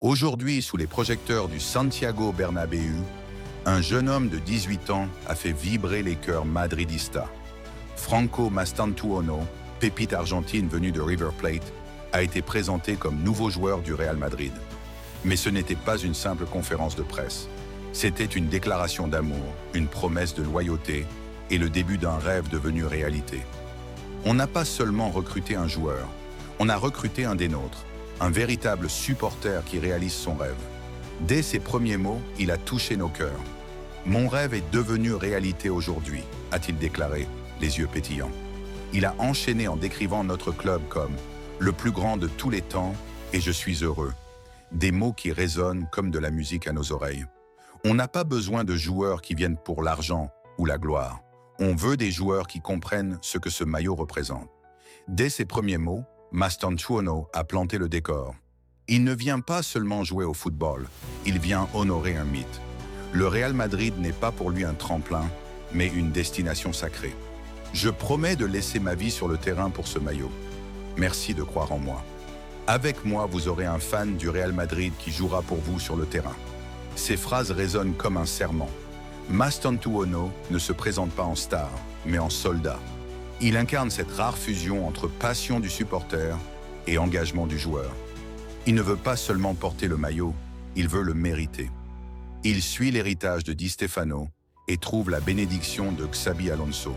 Aujourd'hui, sous les projecteurs du Santiago Bernabéu, un jeune homme de 18 ans a fait vibrer les cœurs madridistas. Franco Mastantuono, pépite argentine venue de River Plate, a été présenté comme nouveau joueur du Real Madrid. Mais ce n'était pas une simple conférence de presse. C'était une déclaration d'amour, une promesse de loyauté et le début d'un rêve devenu réalité. On n'a pas seulement recruté un joueur, on a recruté un des nôtres, un véritable supporter qui réalise son rêve. Dès ses premiers mots, il a touché nos cœurs. « Mon rêve est devenu réalité aujourd'hui », a-t-il déclaré, les yeux pétillants. Il a enchaîné en décrivant notre club comme « le plus grand de tous les temps et je suis heureux ». Des mots qui résonnent comme de la musique à nos oreilles. On n'a pas besoin de joueurs qui viennent pour l'argent ou la gloire. On veut des joueurs qui comprennent ce que ce maillot représente. Dès ses premiers mots, Mastantuono a planté le décor. Il ne vient pas seulement jouer au football, il vient honorer un mythe. Le Real Madrid n'est pas pour lui un tremplin, mais une destination sacrée. Je promets de laisser ma vie sur le terrain pour ce maillot. Merci de croire en moi. Avec moi, vous aurez un fan du Real Madrid qui jouera pour vous sur le terrain. Ces phrases résonnent comme un serment. Mastantuono ne se présente pas en star, mais en soldat. Il incarne cette rare fusion entre passion du supporter et engagement du joueur. Il ne veut pas seulement porter le maillot, il veut le mériter. Il suit l'héritage de Di Stefano et trouve la bénédiction de Xabi Alonso.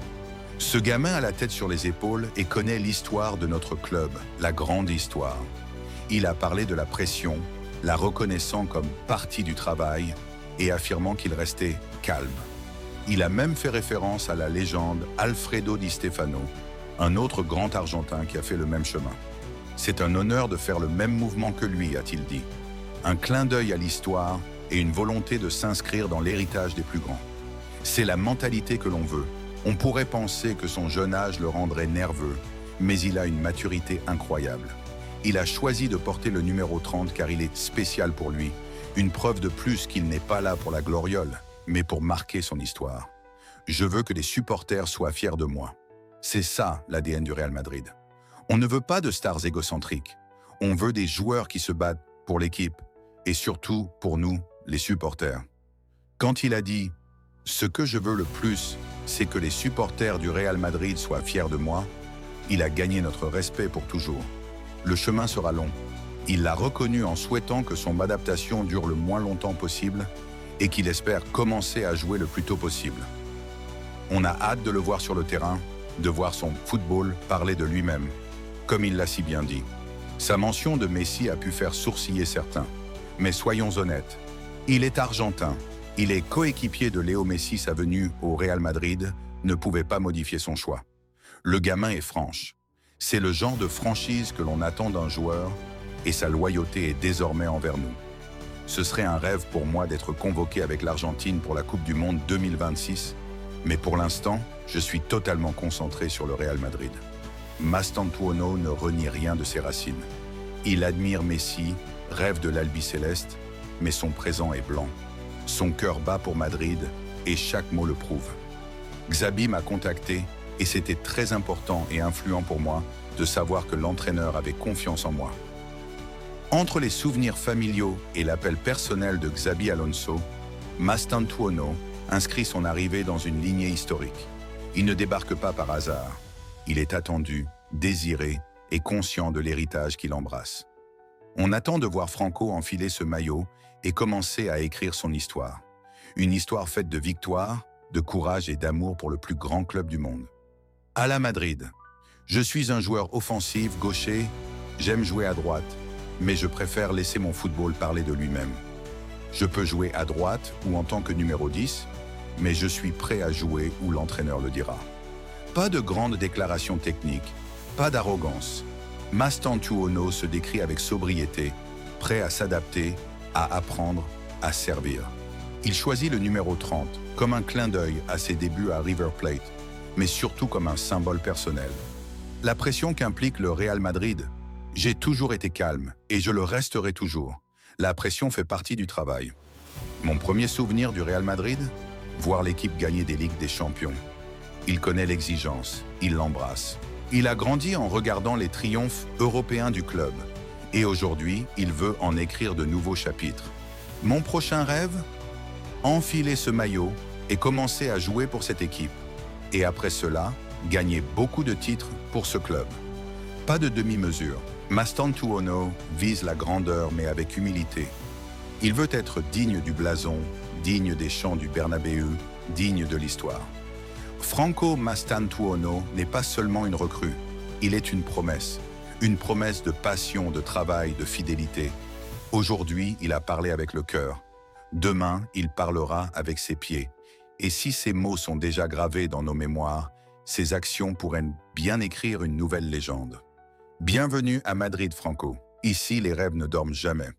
Ce gamin a la tête sur les épaules et connaît l'histoire de notre club, la grande histoire. Il a parlé de la pression, la reconnaissant comme partie du travail et affirmant qu'il restait calme. Il a même fait référence à la légende Alfredo Di Stefano, un autre grand Argentin qui a fait le même chemin. C'est un honneur de faire le même mouvement que lui, a-t-il dit. Un clin d'œil à l'histoire et une volonté de s'inscrire dans l'héritage des plus grands. C'est la mentalité que l'on veut. On pourrait penser que son jeune âge le rendrait nerveux, mais il a une maturité incroyable. Il a choisi de porter le numéro 30 car il est spécial pour lui, une preuve de plus qu'il n'est pas là pour la gloriole, mais pour marquer son histoire. Je veux que les supporters soient fiers de moi. C'est ça l'ADN du Real Madrid. On ne veut pas de stars égocentriques. On veut des joueurs qui se battent pour l'équipe et surtout pour nous, les supporters. Quand il a dit « Ce que je veux le plus, c'est que les supporters du Real Madrid soient fiers de moi », il a gagné notre respect pour toujours. Le chemin sera long. Il l'a reconnu en souhaitant que son adaptation dure le moins longtemps possible et qu'il espère commencer à jouer le plus tôt possible. On a hâte de le voir sur le terrain, de voir son football parler de lui-même, comme il l'a si bien dit. Sa mention de Messi a pu faire sourciller certains. Mais soyons honnêtes, il est argentin, il est coéquipier de Léo Messi, sa venue au Real Madrid ne pouvait pas modifier son choix. Le gamin est franche. C'est le genre de franchise que l'on attend d'un joueur et sa loyauté est désormais envers nous. Ce serait un rêve pour moi d'être convoqué avec l'Argentine pour la Coupe du Monde 2026, mais pour l'instant, je suis totalement concentré sur le Real Madrid. Mastantuono ne renie rien de ses racines. Il admire Messi, rêve de l'Albi-Céleste, mais son présent est blanc. Son cœur bat pour Madrid et chaque mot le prouve. Xabi m'a contacté et c'était très important et influent pour moi de savoir que l'entraîneur avait confiance en moi. Entre les souvenirs familiaux et l'appel personnel de Xabi Alonso, Mastantuono inscrit son arrivée dans une lignée historique. Il ne débarque pas par hasard. Il est attendu, désiré et conscient de l'héritage qu'il embrasse. On attend de voir Franco enfiler ce maillot et commencer à écrire son histoire. Une histoire faite de victoires, de courage et d'amour pour le plus grand club du monde. À la Madrid, je suis un joueur offensif, gaucher, j'aime jouer à droite, mais je préfère laisser mon football parler de lui-même. Je peux jouer à droite ou en tant que numéro 10, mais je suis prêt à jouer où l'entraîneur le dira. Pas de grandes déclarations techniques, pas d'arrogance. Mastantuono se décrit avec sobriété, prêt à s'adapter, à apprendre, à servir. Il choisit le numéro 30 comme un clin d'œil à ses débuts à River Plate, mais surtout comme un symbole personnel. La pression qu'implique le Real Madrid, j'ai toujours été calme et je le resterai toujours. La pression fait partie du travail. Mon premier souvenir du Real Madrid, voir l'équipe gagner des Ligues des Champions. Il connaît l'exigence, il l'embrasse. Il a grandi en regardant les triomphes européens du club. Et aujourd'hui, il veut en écrire de nouveaux chapitres. Mon prochain rêve? Enfiler ce maillot et commencer à jouer pour cette équipe. Et après cela, gagner beaucoup de titres pour ce club. Pas de demi-mesure. Mastantuono vise la grandeur mais avec humilité. Il veut être digne du blason, digne des chants du Bernabéu, digne de l'histoire. Franco Mastantuono n'est pas seulement une recrue, il est une promesse de passion, de travail, de fidélité. Aujourd'hui, il a parlé avec le cœur. Demain, il parlera avec ses pieds. Et si ces mots sont déjà gravés dans nos mémoires, ses actions pourraient bien écrire une nouvelle légende. Bienvenue à Madrid, Franco. Ici, les rêves ne dorment jamais.